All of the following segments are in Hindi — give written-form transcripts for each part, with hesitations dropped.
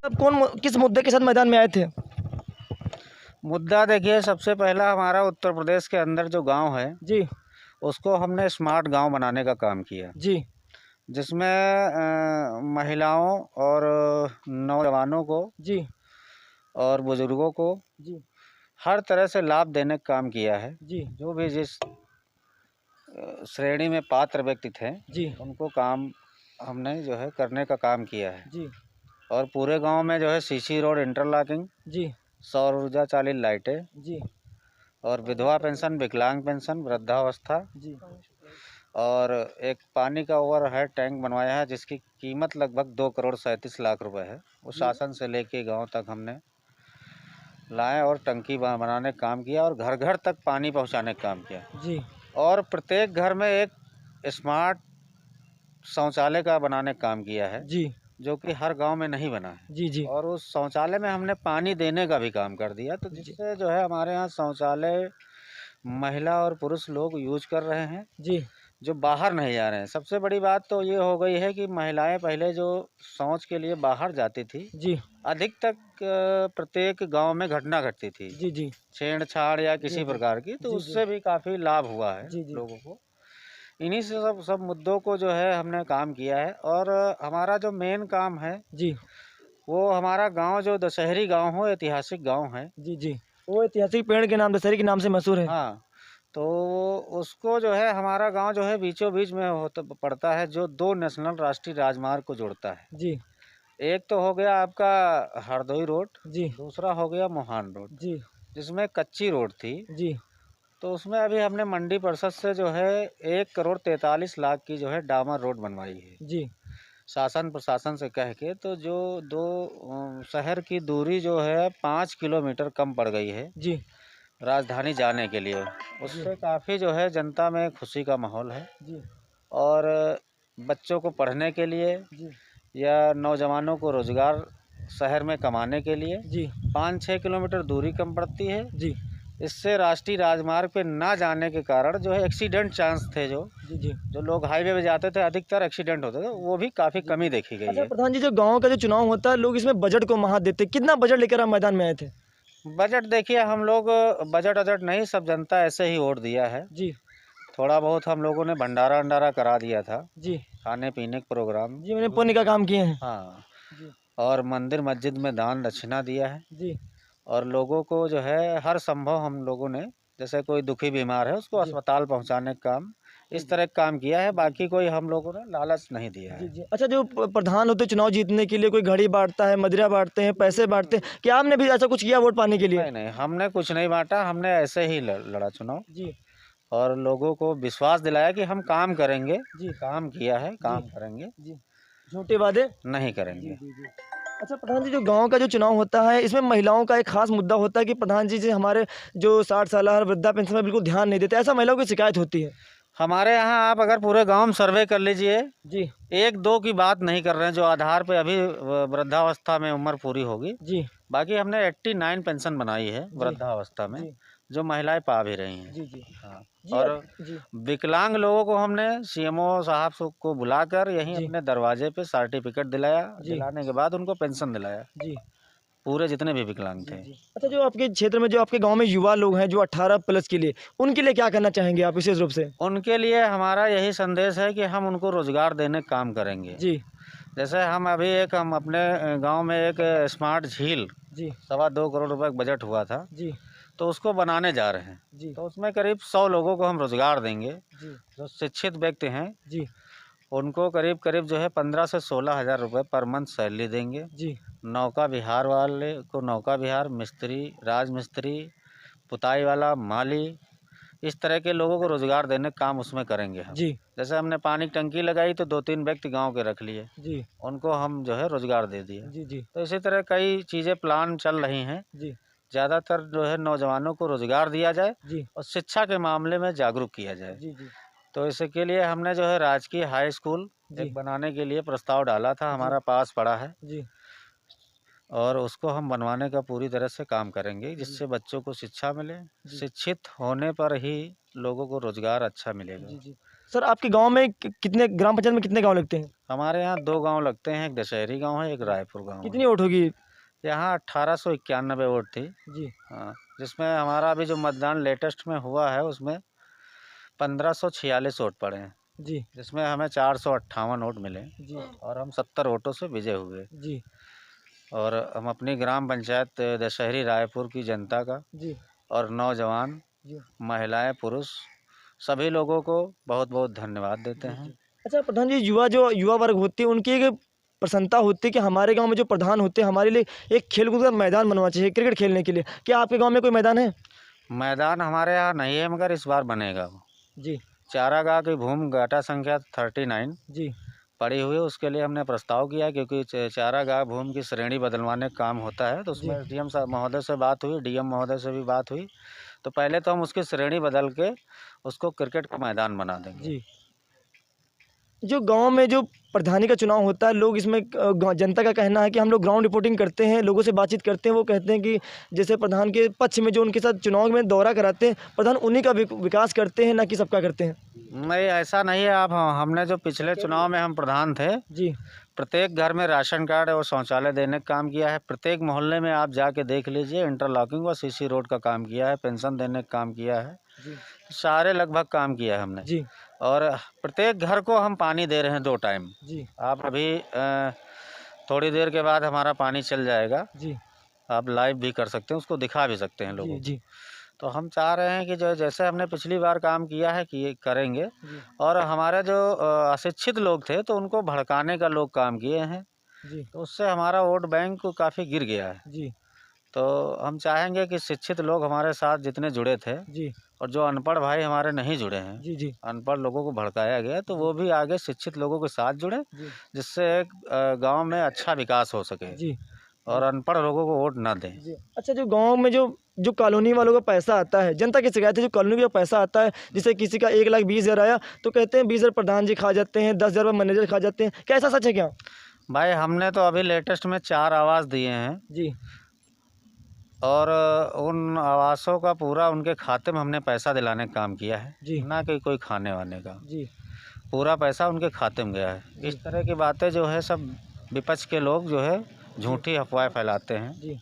अब किस मुद्दे के साथ मैदान में आए थे? मुद्दा देखिए, सबसे पहला हमारा उत्तर प्रदेश के अंदर जो गांव है जी। उसको हमने स्मार्ट गांव बनाने का काम किया, जी। जिसमें महिलाओं और नौजवानों को जी। और बुजुर्गों को जी। हर तरह से लाभ देने का काम किया है। जी। जो भी जिस श्रेणी में पात्र व्यक्ति थे जी। उनको काम हमने जो है करने का काम किया है। जी। और पूरे गांव में जो है सीसी रोड इंटरलॉकिंग, जी। सौर ऊर्जा चालित लाइटें जी। और विधवा पेंशन, विकलांग पेंशन, वृद्धावस्था जी। और एक पानी का ओवरहेड टैंक बनवाया है जिसकी कीमत लगभग 2 करोड़ 37 लाख रुपए है। वो शासन से लेके गांव तक हमने लाए और टंकी बनाने का काम किया और घर घर तक पानी पहुंचाने का काम किया। जी। और प्रत्येक घर में एक स्मार्ट शौचालय का बनाने का काम किया है, जी। जो कि हर गांव में नहीं बना है। जी। जी। और उस शौचालय में हमने पानी देने का भी काम कर दिया, तो जिससे जो है हमारे यहाँ शौचालय महिला और पुरुष लोग यूज कर रहे हैं, जी। जो बाहर नहीं जा रहे हैं। सबसे बड़ी बात तो ये हो गई है कि महिलाएं पहले जो शौच के लिए बाहर जाती थी, जी। अधिक तक प्रत्येक गांव में घटना घटती थी, जी। जी। छेड़छाड़ या जी। किसी जी। प्रकार की, तो जी। जी। उससे भी काफ़ी लाभ हुआ है जी। जी। लोगों को। इन्हीं से सब मुद्दों को जो है हमने काम किया है। और हमारा जो मेन काम है जी। वो हमारा गांव जो दशहरी गांव हो, ऐतिहासिक गांव है। जी। जी। वो ऐतिहासिक पेड़ के नाम, दशहरी के नाम से मशहूर है। हाँ, तो उसको जो है हमारा गांव जो है बीचों बीच में होता पड़ता है, जो 2 नेशनल राष्ट्रीय राजमार्ग को जोड़ता है। जी। एक तो हो गया आपका हरदोई रोड, जी। दूसरा हो गया मोहान रोड, जी। जिसमें कच्ची रोड थी। जी। तो उसमें अभी हमने मंडी परिषद से जो है 1 करोड़ 43 लाख की जो है डामर रोड बनवाई है, जी। शासन प्रशासन से कह के। तो जो दो शहर की दूरी जो है 5 किलोमीटर कम पड़ गई है जी। राजधानी जाने के लिए। जी। उससे काफ़ी जो है जनता में खुशी का माहौल है। जी। और बच्चों को पढ़ने के लिए जी। या नौजवानों को रोज़गार शहर में कमाने के लिए जी। 5-6 किलोमीटर दूरी कम पड़ती है। जी। इससे राष्ट्रीय राजमार्ग पे ना जाने के कारण जो है एक्सीडेंट चांस थे, जी। जी। जो लोग हाईवे पे जाते थे अधिकतर एक्सीडेंट होते थे, वो भी काफ़ी कमी देखी गई अच्छा है। प्रधान जी, जो गाँव का जो चुनाव होता है, लोग इसमें बजट को महत्व देते हैं। कितना बजट लेकर आप मैदान में आए थे? बजट देखिए, हम लोग बजट वजट नहीं, सब जनता ऐसे ही वोट दिया है। जी। थोड़ा बहुत हम लोगों ने भंडारा वंडारा करा दिया था, जी। खाने पीने के प्रोग्राम। जी, मैंने पुण्य का काम किए हैं। हाँ, जी। और मंदिर मस्जिद में दान दक्षिणा दिया है। जी। और लोगों को जो है हर संभव हम लोगों ने, जैसे कोई दुखी बीमार है उसको जी। अस्पताल पहुंचाने का काम, इस तरह का काम किया है। बाकी कोई हम लोगों ने लालच नहीं दिया जी। है। जी। अच्छा, जो प्रधान होते हैं चुनाव जीतने के लिए, कोई घड़ी बाँटता है, मदिरा बाँटते हैं, पैसे बाँटते हैं। क्या आपने भी ऐसा कुछ किया वोट पाने के लिए? नहीं नहीं, हमने कुछ नहीं बांटा, हमने ऐसे ही लड़ा चुनाव। जी। और लोगों को विश्वास दिलाया कि हम काम करेंगे। जी। काम किया है, जी। काम करेंगे, जी। झूठे वादे नहीं जी। करेंगे। जी। जी। अच्छा प्रधान जी, जो गाँव का जो चुनाव होता है, इसमें महिलाओं का एक खास मुद्दा होता है कि प्रधान जी से हमारे जो 60 साल वृद्धा पेंशन में बिल्कुल ध्यान नहीं देते। ऐसा महिलाओं की शिकायत होती है। हमारे यहाँ आप अगर पूरे गांव में सर्वे कर लीजिए, जी। 1-2 की बात नहीं कर रहे हैं जो आधार पे अभी वृद्धावस्था में उम्र पूरी होगी। जी। बाकी हमने 89 पेंशन बनाई है जी। वृद्धावस्था में, जी। जो महिलाएं पा भी रही हैं। जी। जी। हाँ, जी। और जी। विकलांग लोगों को हमने सीएमओ साहब को बुलाकर यहीं जी। अपने दरवाजे पे सर्टिफिकेट दिलाया, जी। दिलाने के बाद उनको पेंशन दिलाया, जी। पूरे जितने भी विकलांग जी। थे। जी। अच्छा, जो आपके क्षेत्र में, जो आपके गाँव में युवा लोग हैं, जो 18 प्लस के लिए, उनके लिए क्या करना चाहेंगे आप विशेष रूप से? उनके लिए हमारा यही संदेश है कि हम उनको रोजगार देने का काम करेंगे। जी। जैसे हम अपने गांव में एक स्मार्ट झील, जी। 2.25 करोड़ रुपए का बजट हुआ था, जी। तो उसको बनाने जा रहे हैं। जी। तो उसमें करीब 100 लोगों को हम रोजगार देंगे, जी। जो शिक्षित व्यक्ति हैं। जी। उनको करीब करीब जो है 15 से 16 हज़ार रुपये पर मंथ सैलरी देंगे। जी। नौका विहार वाले को नौका विहार, मिस्त्री, राजमिस्त्री, पुताई वाला, माली, इस तरह के लोगों को रोजगार देने का काम उसमें करेंगे हम। जी। जैसे हमने पानी की टंकी लगाई तो 2-3 व्यक्ति गांव के रख लिए, जी। उनको हम जो है रोजगार दे दिया। जी। जी। तो इसी तरह कई चीज़ें प्लान चल रही हैं। जी। ज़्यादातर जो है नौजवानों को रोजगार दिया जाए जी। और शिक्षा के मामले में जागरूक किया जाए। जी। जी। तो इसके लिए हमने जो है राजकीय हाई स्कूल जी। एक बनाने के लिए प्रस्ताव डाला था, जी। हमारा पास पड़ा है। जी। और उसको हम बनवाने का पूरी तरह से काम करेंगे, जी। जिससे बच्चों को शिक्षा मिले। जी। शिक्षित होने पर ही लोगों को रोजगार अच्छा मिलेगा। जी। जी। सर आपके गाँव में कितने ग्राम पंचायत में कितने गाँव लगते हैं? हमारे यहाँ 2 गांव लगते हैं, एक दशहरी गांव है, एक रायपुर गांव है। कितनी वोट होगी? यहाँ 1891 वोट थी। जी। हाँ, जिसमें हमारा अभी जो मतदान लेटेस्ट में हुआ है उसमें 1546 वोट पड़े हैं, जी। जिसमें हमें 458 वोट मिले जी। और हम 70 वोटों से विजय हुए। जी। और हम अपनी ग्राम पंचायत दशहरी रायपुर की जनता का जी। और नौजवान, जी। महिलाएं, पुरुष सभी लोगों को बहुत बहुत धन्यवाद देते जी, हैं। जी। अच्छा प्रधान जी, युवा वर्ग होती है उनकी एक प्रसन्नता होती है कि हमारे गांव में जो प्रधान होते हैं हमारे लिए एक खेल-कूद का मैदान बनवा चाहिए क्रिकेट खेलने के लिए। क्या आपके गांव में कोई मैदान है? मैदान हमारे यहाँ नहीं है, मगर इस बार बनेगा वो। जी। चारागाह की भूमि घाटा संख्या 39 जी। पड़ी हुई है, उसके लिए हमने प्रस्ताव किया है, क्योंकि चारागाह भूमि की श्रेणी बदलवाने का काम होता है। तो जी। उसमें डीएम साहब महोदय से बात हुई, डीएम महोदय से भी बात हुई। तो पहले तो हम उसकी श्रेणी बदल के उसको क्रिकेट का मैदान बना देंगे। जी। जो गाँव में जो प्रधानी का चुनाव होता है, लोग इसमें जनता का कहना है कि हम लोग ग्राउंड रिपोर्टिंग करते हैं, लोगों से बातचीत करते हैं, वो कहते हैं कि जैसे प्रधान के पक्ष में जो उनके साथ चुनाव में दौरा कराते हैं, प्रधान उन्हीं का विकास करते हैं, ना कि सबका करते हैं। नहीं, ऐसा नहीं है। आप हमने जो पिछले चुनाव में हम प्रधान थे, जी। प्रत्येक घर में राशन कार्ड और शौचालय देने का काम किया है। प्रत्येक मोहल्ले में आप जाके देख लीजिए, इंटरलॉकिंग और सीसी रोड का काम किया है, पेंशन देने का काम किया है। जी। सारे लगभग काम किया है हमने। जी। और प्रत्येक घर को हम पानी दे रहे हैं 2 टाइम। जी। आप अभी थोड़ी देर के बाद हमारा पानी चल जाएगा, जी। आप लाइव भी कर सकते हैं, उसको दिखा भी सकते हैं लोगों जी। को। जी। तो हम चाह रहे हैं कि जो जैसे हमने पिछली बार काम किया है कि ये करेंगे। जी। और हमारे जो अशिक्षित लोग थे तो उनको भड़काने का लोग काम किए हैं, जी। तो उससे हमारा वोट बैंक काफ़ी गिर गया है। जी। तो हम चाहेंगे कि शिक्षित लोग हमारे साथ जितने जुड़े थे, जी। और जो अनपढ़ भाई हमारे नहीं जुड़े हैं, जी। जी। अनपढ़ लोगों को भड़काया गया, तो वो भी आगे शिक्षित लोगों के साथ जुड़े, जी। जिससे एक गांव में अच्छा विकास हो सके जी। और अनपढ़ लोगों को वोट ना दें। जी। अच्छा, जो गाँव में जो जो कॉलोनी वालों का पैसा आता है, जनता की शिकायत है, जो कॉलोनी का जो पैसा आता है, जैसे किसी का 1,20,000 आया तो कहते हैं 20,000 प्रधान जी खा जाते हैं, 10,000 रुपये मैनेजर खा जाते हैं। क्या ऐसा सच है क्या? भाई हमने तो अभी लेटेस्ट में 4 आवास दिए हैं, जी। और उन आवासों का पूरा उनके खाते में हमने पैसा दिलाने का काम किया है, जी। ना कि कोई खाने वाने का। जी। पूरा पैसा उनके खाते में गया है। जी। इस तरह की बातें जो है सब विपक्ष के लोग जो है झूठी अफवाहें फैलाते हैं, जी।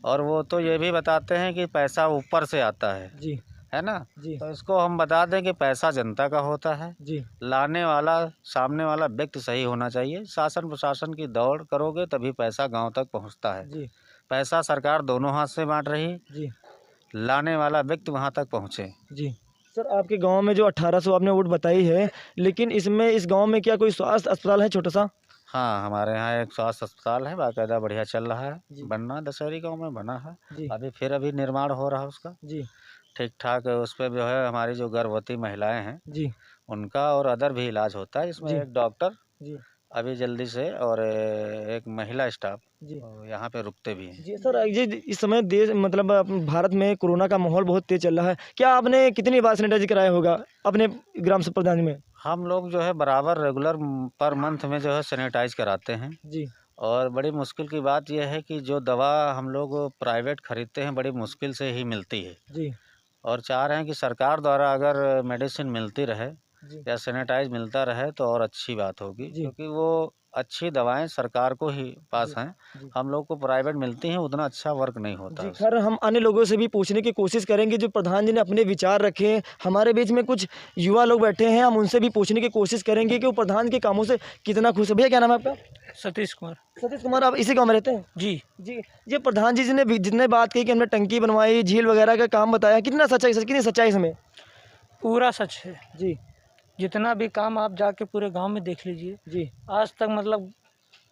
और वो तो ये भी बताते हैं कि पैसा ऊपर से आता जी। है ना। जी। तो इसको हम बता दें कि पैसा जनता का होता है, जी। लाने वाला सामने वाला व्यक्ति सही होना चाहिए। शासन प्रशासन की दौड़ करोगे तभी पैसा गांव तक पहुंचता है। जी। पैसा सरकार दोनों हाथ से बांट रही, जी। लाने वाला व्यक्ति वहां तक पहुंचे। जी। सर आपके गाँव में जो 1800 आपने वोट बताई है, लेकिन इसमें इस गाँव में क्या कोई स्वास्थ्य अस्पताल है छोटा-सा? हाँ, हमारे यहाँ एक स्वास्थ्य अस्पताल है, बाकायदा बढ़िया चल रहा है। जी। बनना दशहरी गांव में बना है। जी। अभी निर्माण हो रहा है उसका। जी। ठीक ठाक उस पे जो है हमारी जो गर्भवती महिलाएं हैं जी। उनका और अदर भी इलाज होता है। इसमें जी। एक डॉक्टर जी। अभी जल्दी से, और एक महिला स्टाफ जी। यहाँ पे रुकते भी हैं। जी सर, ये इस समय देश मतलब भारत में कोरोना का माहौल बहुत तेज़ चल रहा है। क्या आपने कितनी बार सैनिटाइज़ कराया होगा अपने ग्राम सभा प्रधान में? हम लोग जो है बराबर रेगुलर पर मंथ में जो है सैनिटाइज कराते हैं। जी। और बड़ी मुश्किल की बात यह है कि जो दवा हम लोग प्राइवेट खरीदते हैं बड़ी मुश्किल से ही मिलती है, जी। और चाह रहे हैं कि सरकार द्वारा अगर मेडिसिन मिलती रहे जी। या सैनिटाइज मिलता रहे तो और अच्छी बात होगी, जी। क्योंकि वो अच्छी दवाएं सरकार को ही पास जी। हैं। जी। हम लोग को प्राइवेट मिलती हैं, उतना अच्छा वर्क नहीं होता जी, उससे। खैर हम अन्य लोगों से भी पूछने की कोशिश करेंगे, जो प्रधान जी ने अपने विचार रखे हैं। हमारे बीच में कुछ युवा लोग बैठे हैं, हम उनसे भी पूछने की कोशिश करेंगे कि वो प्रधान के कामों से कितना खुश है। भैया क्या नाम है आपका? सतीश कुमार। सतीश कुमार, आप इसी गाँव में रहते हैं? जी। जी। ये प्रधान जी ने जितने बात कही कि हमने टंकी बनवाई, झील वगैरह का काम बताया, कितना सच है, कितनी सच्चाई है इसमें? पूरा सच है। जी। जितना भी काम आप जाके पूरे गांव में देख लीजिए, जी। आज तक मतलब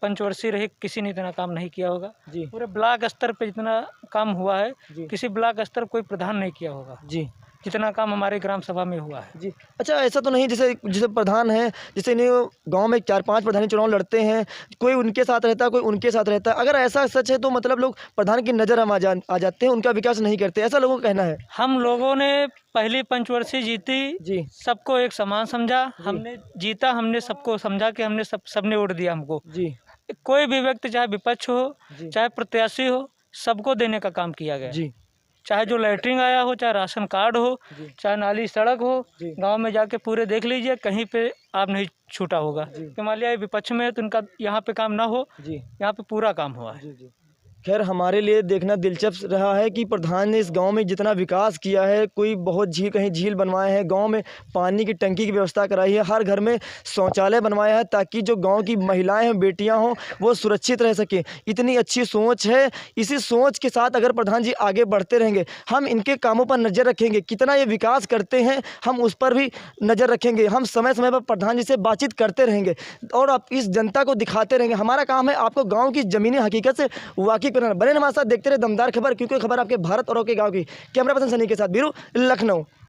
पंचवर्षीय रहे किसी ने इतना काम नहीं किया होगा। जी। पूरे ब्लॉक स्तर पे जितना काम हुआ है, जी। किसी ब्लॉक स्तर कोई प्रधान नहीं किया होगा जी। जितना काम हमारे ग्राम सभा में हुआ है। जी। अच्छा, ऐसा तो नहीं जैसे जैसे प्रधान हैं, जैसे इन्हें गाँव में 4-5 प्रधानी चुनाव लड़ते हैं, कोई उनके साथ रहता है, कोई उनके साथ रहता है। अगर ऐसा सच है तो मतलब लोग प्रधान की नज़र हम आ जाते हैं, उनका विकास नहीं करते, ऐसा लोगों का कहना है। हम लोगों ने पहली पंचवर्षीय जीती, जी। सबको एक समान समझा, हमने जीता, हमने सबको समझा कि हमने सबने वोट दिया हमको। जी। कोई भी व्यक्ति चाहे विपक्ष हो जी। चाहे प्रत्याशी हो, सबको देने का काम किया गया। जी। चाहे जो लैट्रिन आया हो, चाहे राशन कार्ड हो, जी चाहे नाली सड़क हो, जी गांव में जाके पूरे देख लीजिए, कहीं पे आप नहीं छूटा होगा। जी कि मान लिया ये विपक्ष में है तो उनका यहाँ पे काम ना हो, जी यहाँ पे पूरा काम हुआ है। जी जी। खैर हमारे लिए देखना दिलचस्प रहा है कि प्रधान ने इस गांव में जितना विकास किया है, कोई बहुत झील कहीं झील बनवाए हैं, गांव में पानी की टंकी की व्यवस्था कराई है, हर घर में शौचालय बनवाया है ताकि जो गांव की महिलाएं हैं, बेटियां हों, वो सुरक्षित रह सकें। इतनी अच्छी सोच है। इसी सोच के साथ अगर प्रधान जी आगे बढ़ते रहेंगे, हम इनके कामों पर नज़र रखेंगे, कितना ये विकास करते हैं हम उस पर भी नज़र रखेंगे। हम समय समय पर प्रधान जी से बातचीत करते रहेंगे और आप इस जनता को दिखाते रहेंगे। हमारा काम है आपको गाँव की ज़मीनी हकीकत से वाकिफ कराना। बने हमारे साथ, देखते रहे दमदार खबर, क्योंकि खबर आपके भारत और आपके गाँव की। कैमरा पर्सन सनी के साथ बीरू, लखनऊ।